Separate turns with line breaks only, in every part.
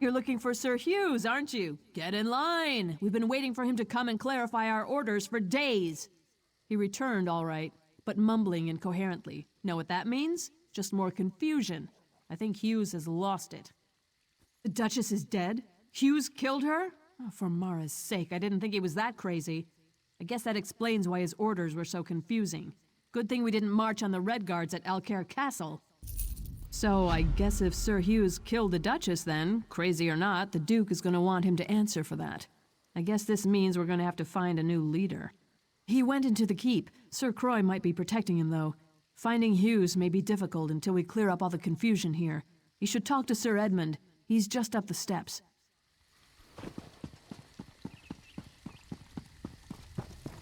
You're looking for Sir Hughes, aren't you? Get in line. We've been waiting for him to come and clarify our orders for days. He returned all right, but mumbling incoherently. Know what that means? Just more confusion. I think Hughes has lost it. The Duchess is dead? Hughes killed her? Oh, for Mara's sake, I didn't think he was that crazy. I guess that explains why his orders were so confusing. Good thing we didn't march on the Red Guards at Alcaire Castle. So I guess if Sir Hughes killed the Duchess then, crazy or not, the Duke is going to want him to answer for that. I guess this means we're going to have to find a new leader. He went into the keep. Sir Croix might be protecting him, though. Finding Hughes may be difficult until we clear up all the confusion here. You should talk to Sir Edmund. He's just up the steps.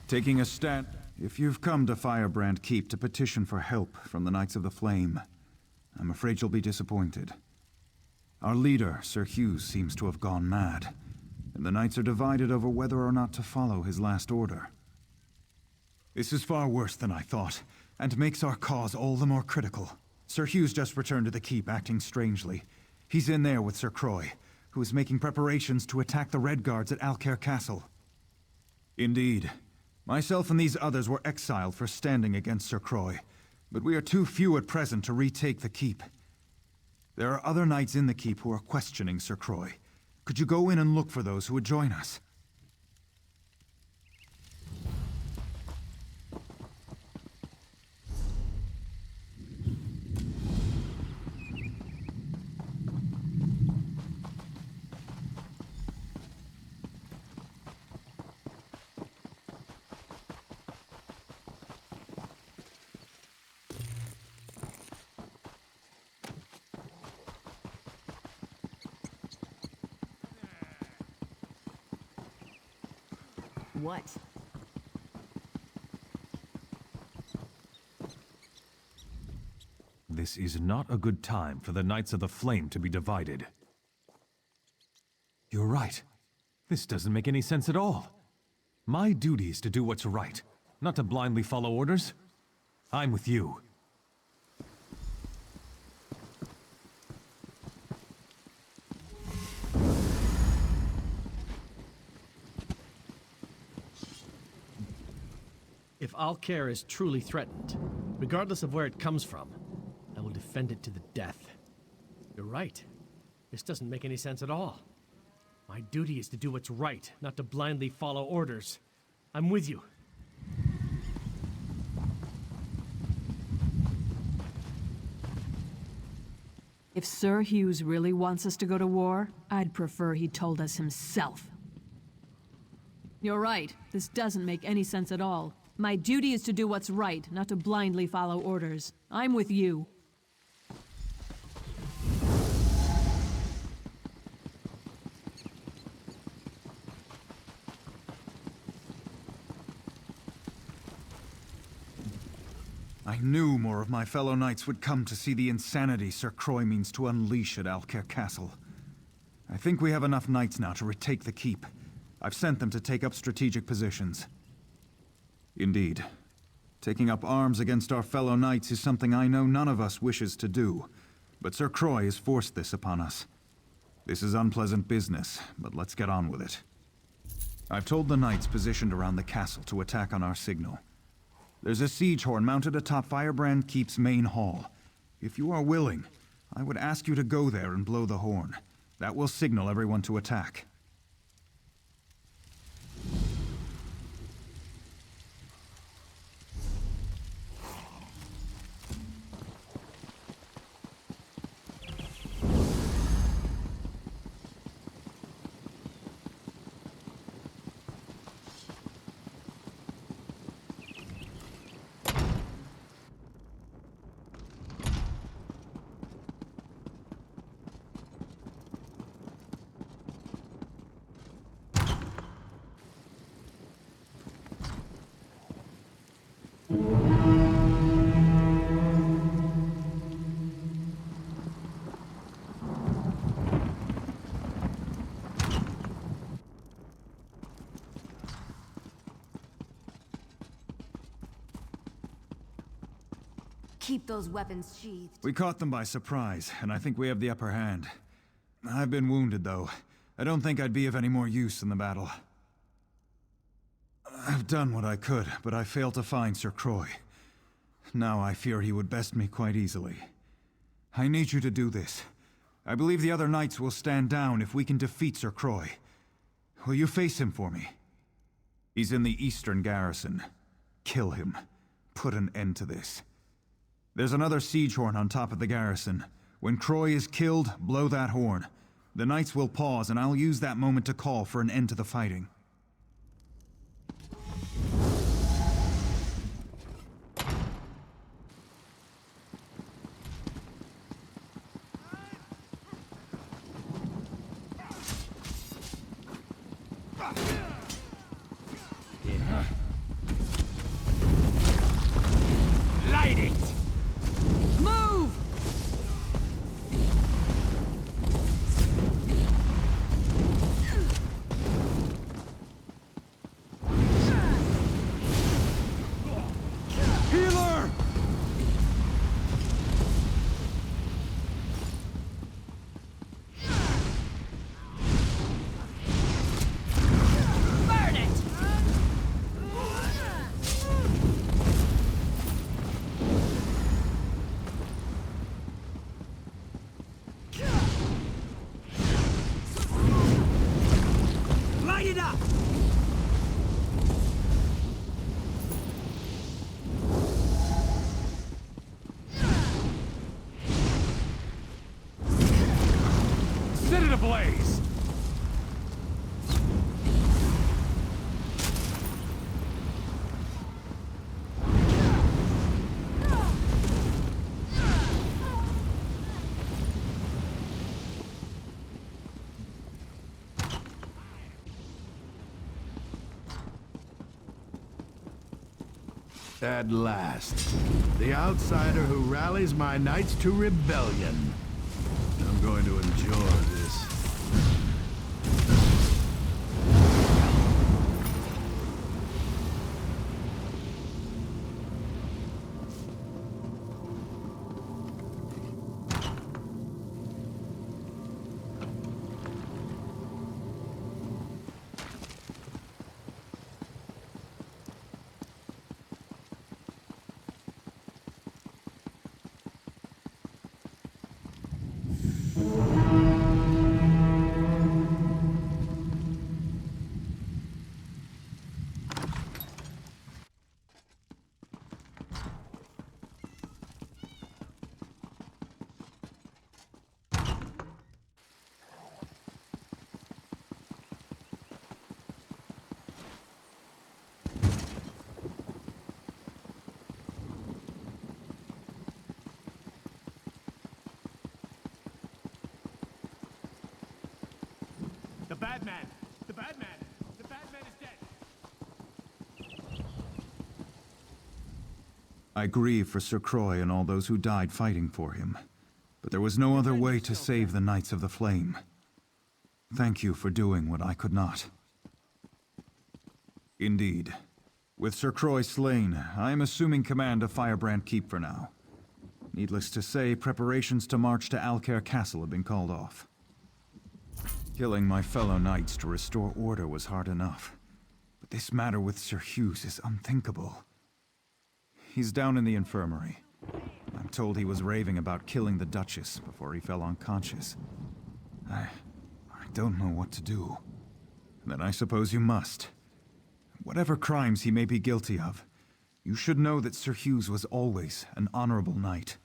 Taking a stand. If you've come to Firebrand Keep to petition for help from the Knights of the Flame, I'm afraid you'll be disappointed. Our leader, Sir Hughes, seems to have gone mad, and the Knights are divided over whether or not to follow his last order. This is far worse than I thought, and makes our cause all the more critical. Sir Hughes just returned to the keep, acting strangely. He's in there with Sir Croix, who is making preparations to attack the Red Guards at Alcaire Castle. Indeed. Myself and these others were exiled for standing against Sir Croix, but we are too few at present to retake the keep. There are other knights in the keep who are questioning Sir Croix. Could you go in and look for those who would join us?
What?
This is not a good time for the Knights of the Flame to be divided. You're right. This doesn't make any sense at all. My duty is to do what's right, not to blindly follow orders. I'm with you.
If Alcaire is truly threatened, regardless of where it comes from, I will defend it to the death. You're right. This doesn't make any sense at all. My duty is to do what's right, not to blindly follow orders. I'm with you.
If Sir Hughes really wants us to go to war, I'd prefer he told us himself. You're right. This doesn't make any sense at all. My duty is to do what's right, not to blindly follow orders. I'm with you.
I knew more of my fellow knights would come to see the insanity Sir Croix means to unleash at Alcaire Castle. I think we have enough knights now to retake the keep. I've sent them to take up strategic positions. Indeed. Taking up arms against our fellow knights is something I know none of us wishes to do, but Sir Croix has forced this upon us. This is unpleasant business, but let's get on with it. I've told the knights positioned around the castle to attack on our signal. There's a siege horn mounted atop Firebrand Keep's main hall. If you are willing, I would ask you to go there and blow the horn. That will signal everyone to attack.
Keep those weapons sheathed.
We caught them by surprise, and I think we have the upper hand. I've been wounded, though. I don't think I'd be of any more use in the battle. I've done what I could, but I failed to find Sir Croix. Now I fear he would best me quite easily. I need you to do this. I believe the other knights will stand down if we can defeat Sir Croix. Will you face him for me? He's in the eastern garrison. Kill him. Put an end to this. There's another siege horn on top of the garrison. When Croix is killed, blow that horn. The knights will pause, and I'll use that moment to call for an end to the fighting.
Light it!
Move!
Healer!
Burn it!
Light it up!
Set it ablaze!
At last, the outsider who rallies my knights to rebellion. I'm going to enjoy this.
The bad man! The bad man! The bad man is dead!
I grieve for Sir Croix and all those who died fighting for him, but there was no other way to save the Knights of the Flame. Thank you for doing what I could not. Indeed. With Sir Croix slain, I am assuming command of Firebrand Keep for now. Needless to say, preparations to march to Alcaire Castle have been called off. Killing my fellow knights to restore order was hard enough, but this matter with Sir Hughes is unthinkable. He's down in the infirmary. I'm told he was raving about killing the Duchess before he fell unconscious. I don't know what to do. Then I suppose you must. Whatever crimes he may be guilty of, you should know that Sir Hughes was always an honorable knight.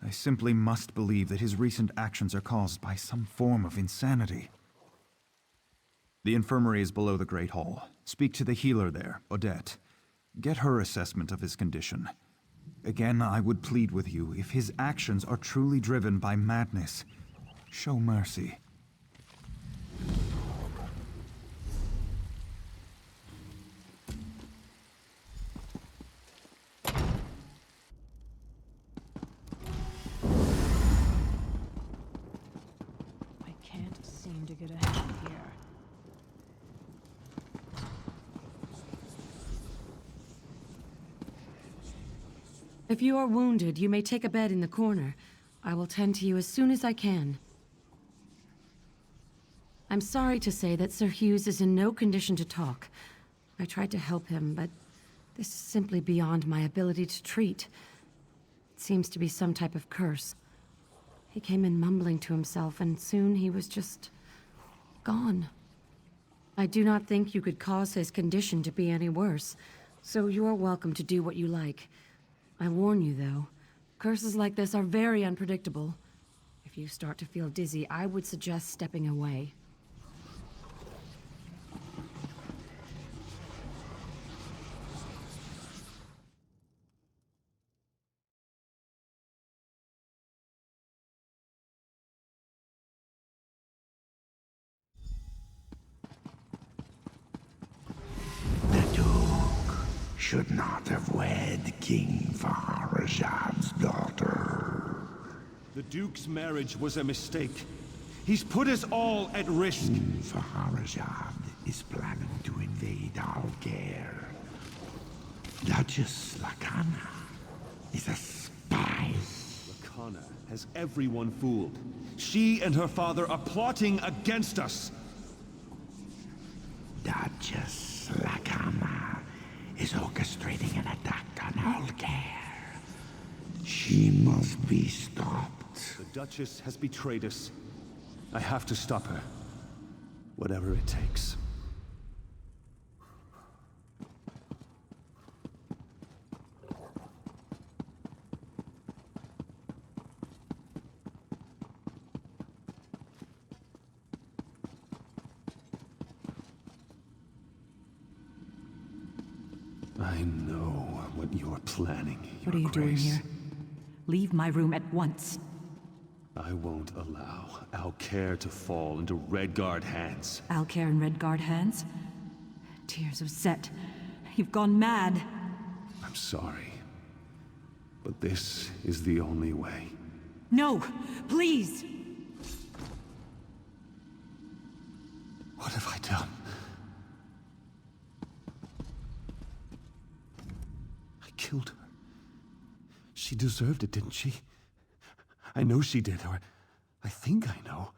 I simply must believe that his recent actions are caused by some form of insanity. The infirmary is below the Great Hall. Speak to the healer there, Odette. Get her assessment of his condition. Again, I would plead with you, if his actions are truly driven by madness, show mercy.
I can't seem to get ahead here.
If you are wounded, you may take a bed in the corner. I will tend to you as soon as I can. I'm sorry to say that Sir Hughes is in no condition to talk. I tried to help him, but this is simply beyond my ability to treat. It seems to be some type of curse. He came in mumbling to himself, and soon he was just gone. I do not think you could cause his condition to be any worse, so you are welcome to do what you like. I warn you, though, curses like this are very unpredictable. If you start to feel dizzy, I would suggest stepping away.
Should not have wed King Faharajad's daughter.
The Duke's marriage was a mistake. He's put us all at risk.
King Faharajad is planning to invade Alcaire. Duchess Lacana is a spy.
Lacana has everyone fooled. She and her father are plotting against us.
Duchess Lacana is orchestrating an attack on Alcaire. She must be stopped.
The Duchess has betrayed us. I have to stop her. Whatever it takes. I know what you're planning,
What are you doing
Grace.
here? Leave my room at once.
I won't allow Alcaire to fall into Redguard hands.
Alcaire and Redguard hands? Tears of Set. You've gone mad.
I'm sorry, but this is the only way.
No, please!
What have I done? I killed her. She deserved it, didn't she? I know she did, or I think I know.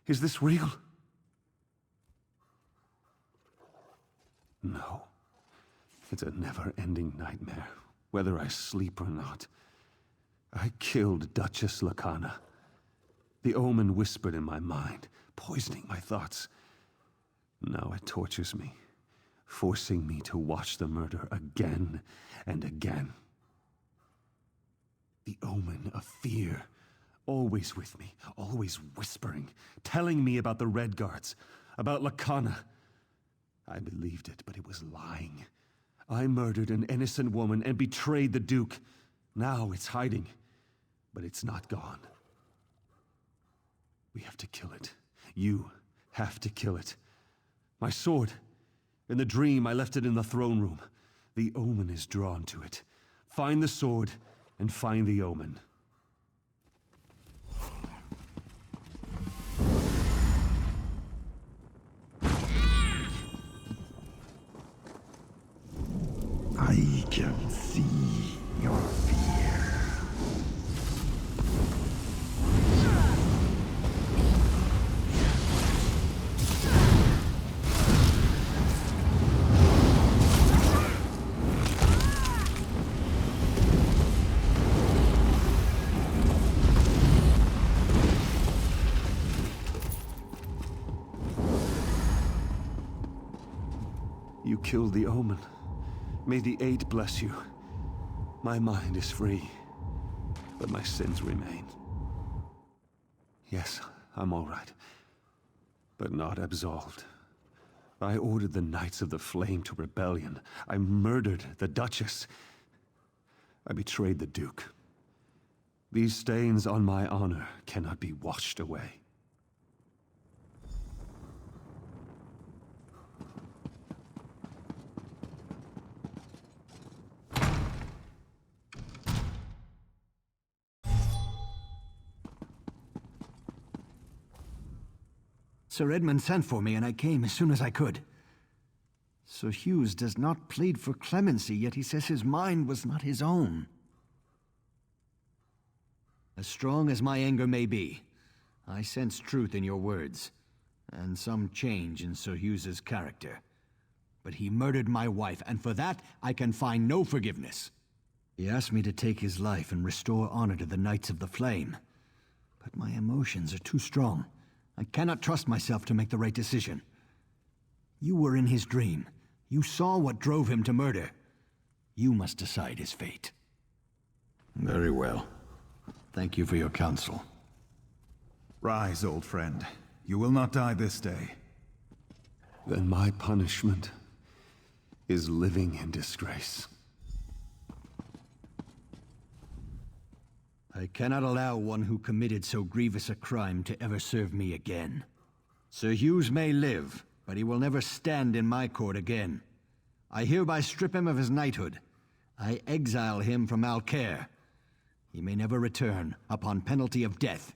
Is this real? No. It's a never-ending nightmare, whether I sleep or not. I killed Duchess Lacana. The omen whispered in my mind, poisoning my thoughts. Now it tortures me, forcing me to watch the murder again and again. The omen of fear, always with me, always whispering, telling me about the Redguards, about Lacana. I believed it, but it was lying. I murdered an innocent woman and betrayed the Duke. Now it's hiding, but it's not gone. We have to kill it. You have to kill it. My sword. In the dream, I left it in the throne room. The omen is drawn to it. Find the sword and find the omen.
I can see your fear.
You killed the omen. May the Eight bless you. My mind is free, but my sins remain. Yes, I'm all right, but not absolved. I ordered the Knights of the Flame to rebellion. I murdered the Duchess. I betrayed the Duke. These stains on my honor cannot be washed away.
Sir Edmund sent for me, and I came as soon as I could. Sir Hughes does not plead for clemency, yet he says his mind was not his own. As strong as my anger may be, I sense truth in your words. and some change in Sir Hughes's character. But he murdered my wife, and for that I can find no forgiveness. He asked me to take his life and restore honor to the Knights of the Flame. But my emotions are too strong. I cannot trust myself to make the right decision. You were in his dream. You saw what drove him to murder. You must decide his fate. Very well. Thank you for your counsel.
Rise, old friend. You will not die this day.
Then my punishment is living in disgrace.
I cannot allow one who committed so grievous a crime to ever serve me again. Sir Hughes may live, but he will never stand in my court again. I hereby strip him of his knighthood. I exile him from Alcaire. He may never return, upon penalty of death.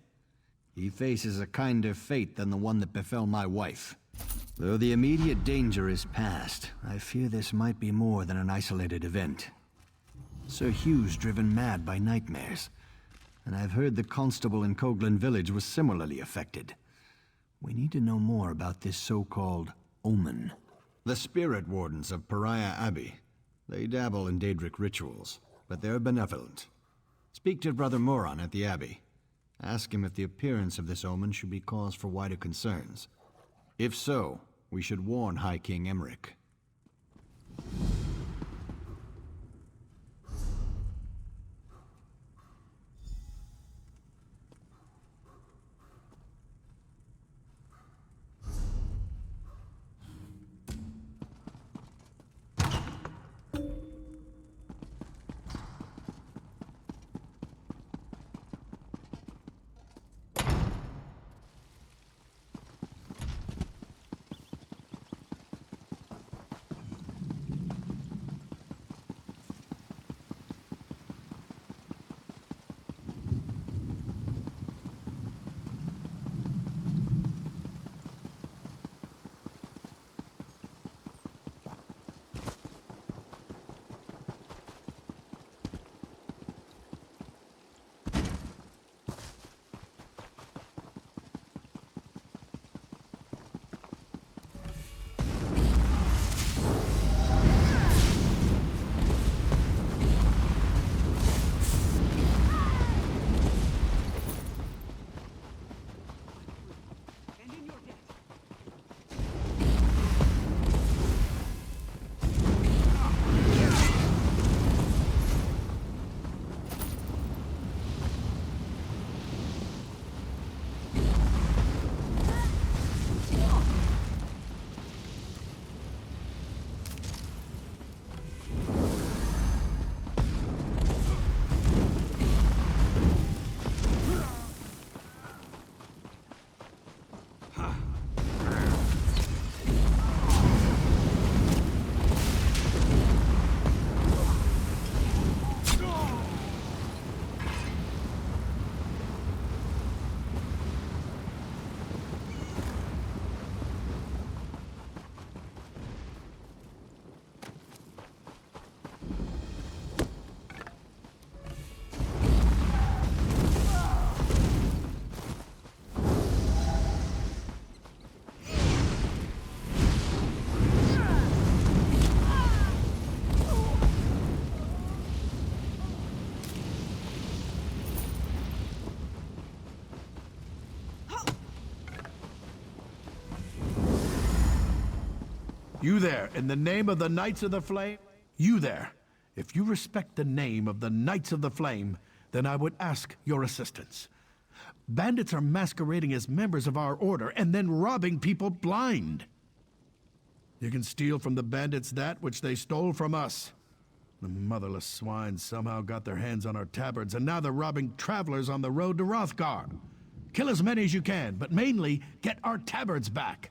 He faces a kinder fate than the one that befell my wife. Though the immediate danger is past, I fear this might be more than an isolated event. Sir Hughes driven mad by nightmares, and I've heard the constable in Coghlan village was similarly affected. We need to know more about this so-called omen. The spirit wardens of Pariah Abbey. They dabble in daedric rituals, but they're benevolent. Speak to Brother Moron at the Abbey. Ask him if the appearance of this omen should be cause for wider concerns. If so, we should warn High King Emmerich.
You there, in the name of the Knights of the Flame? You there. If you respect the name of the Knights of the Flame, then I would ask your assistance. Bandits are masquerading as members of our order and then robbing people blind. You can steal from the bandits that which they stole from us. The motherless swine somehow got their hands on our tabards, and now they're robbing travelers on the road to Hrothgar. Kill as many as you can, but mainly get our tabards back.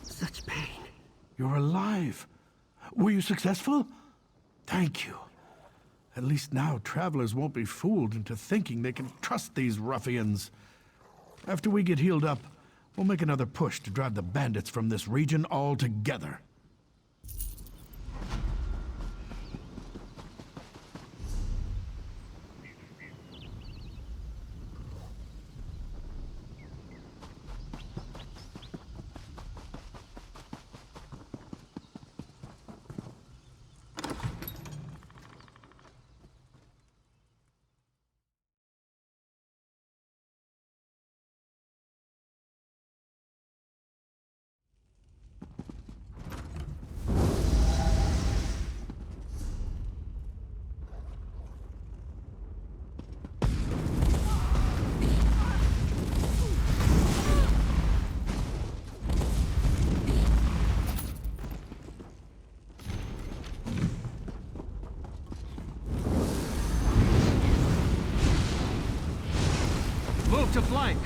Such pain. You're alive. Were you successful? Thank you. At least now travelers won't be fooled into thinking they can trust these ruffians. After we get healed up, we'll make another push to drive the bandits from this region altogether.
Move to flank!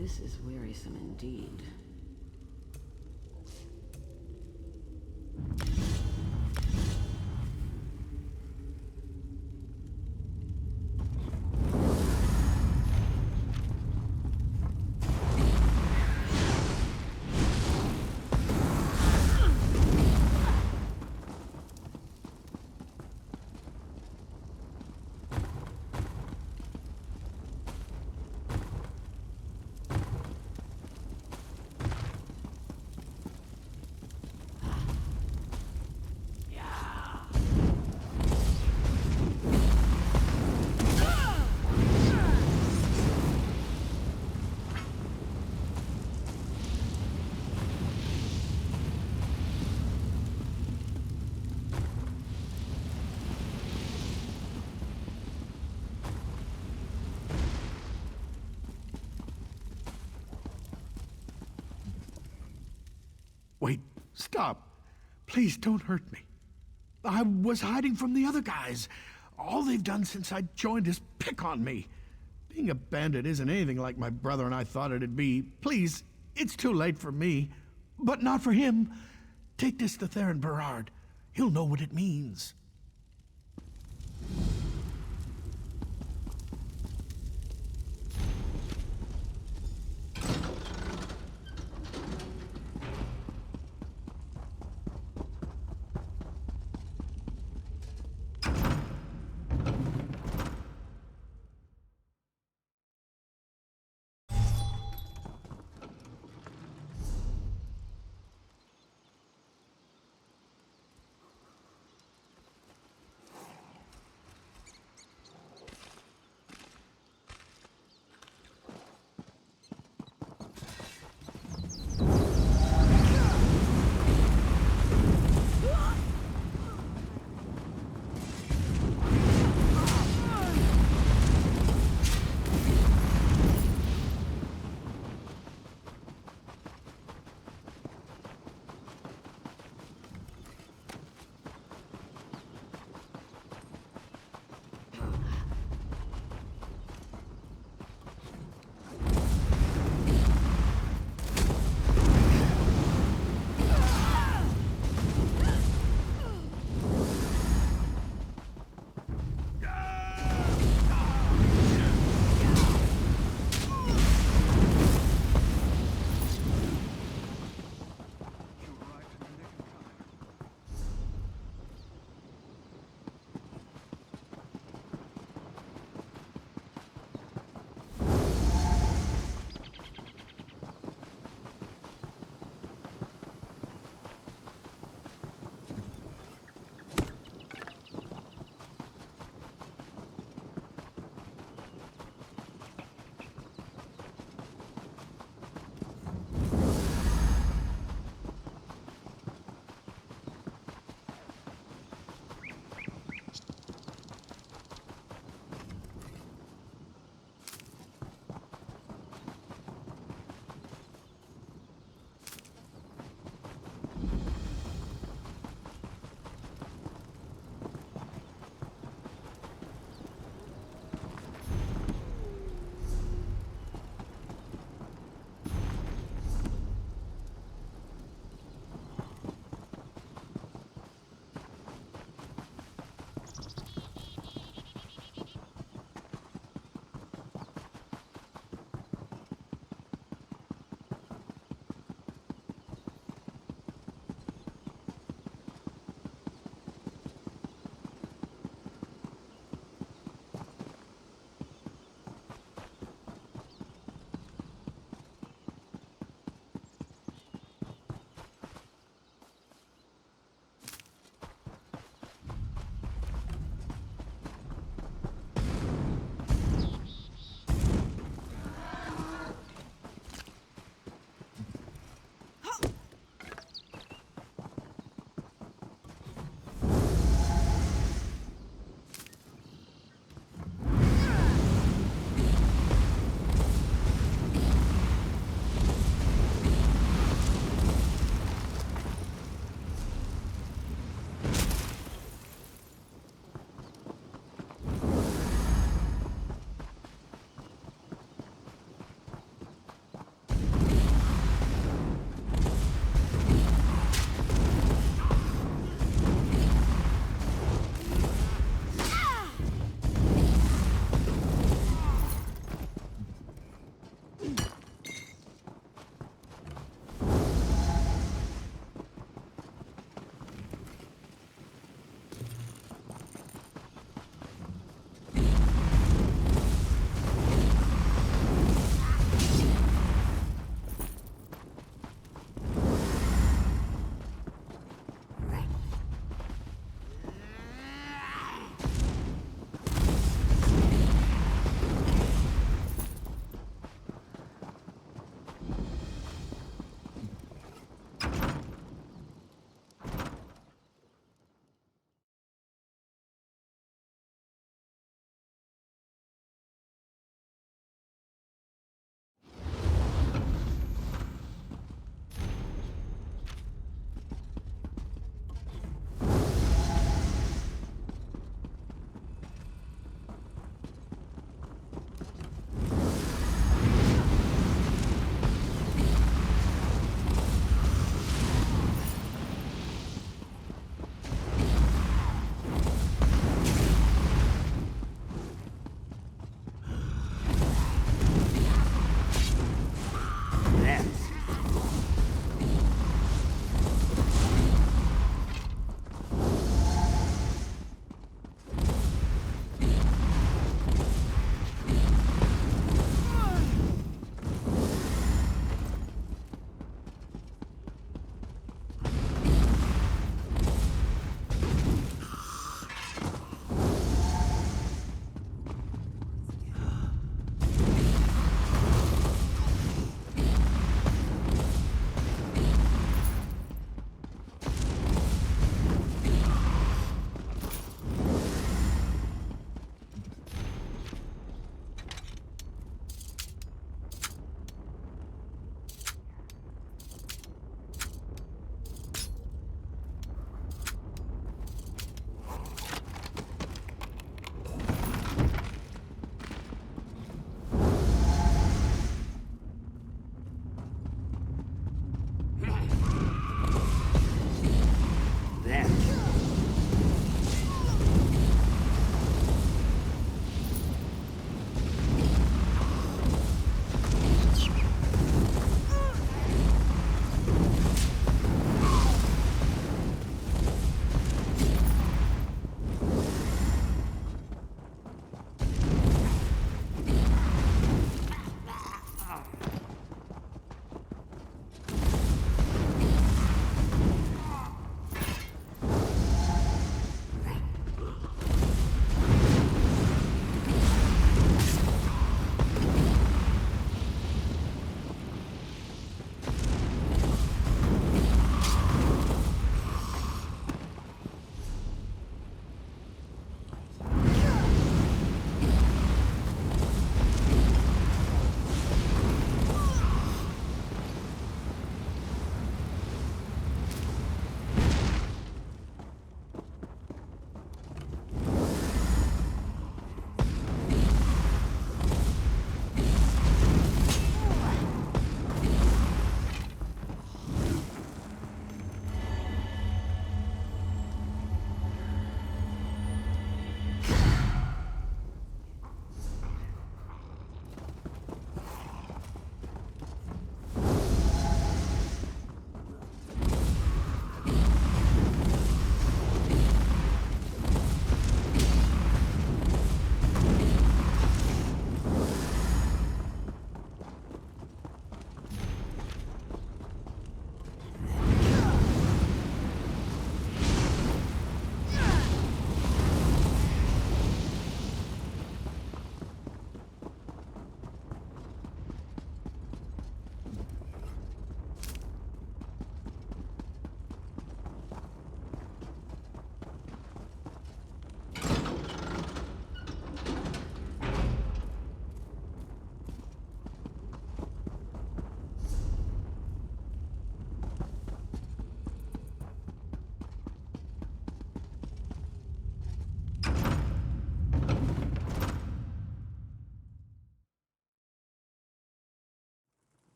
This is wearisome indeed.
Wait, stop. Please don't hurt me. I was hiding from the other guys. All they've done since I joined is pick on me. Being a bandit isn't anything like my brother and I thought it'd be. Please, it's too late for me. But not for him. Take this to Theron Berard. He'll know what it means.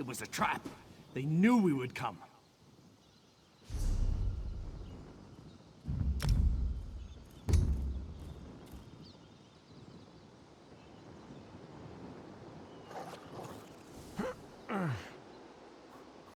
It was a trap. They knew we would come.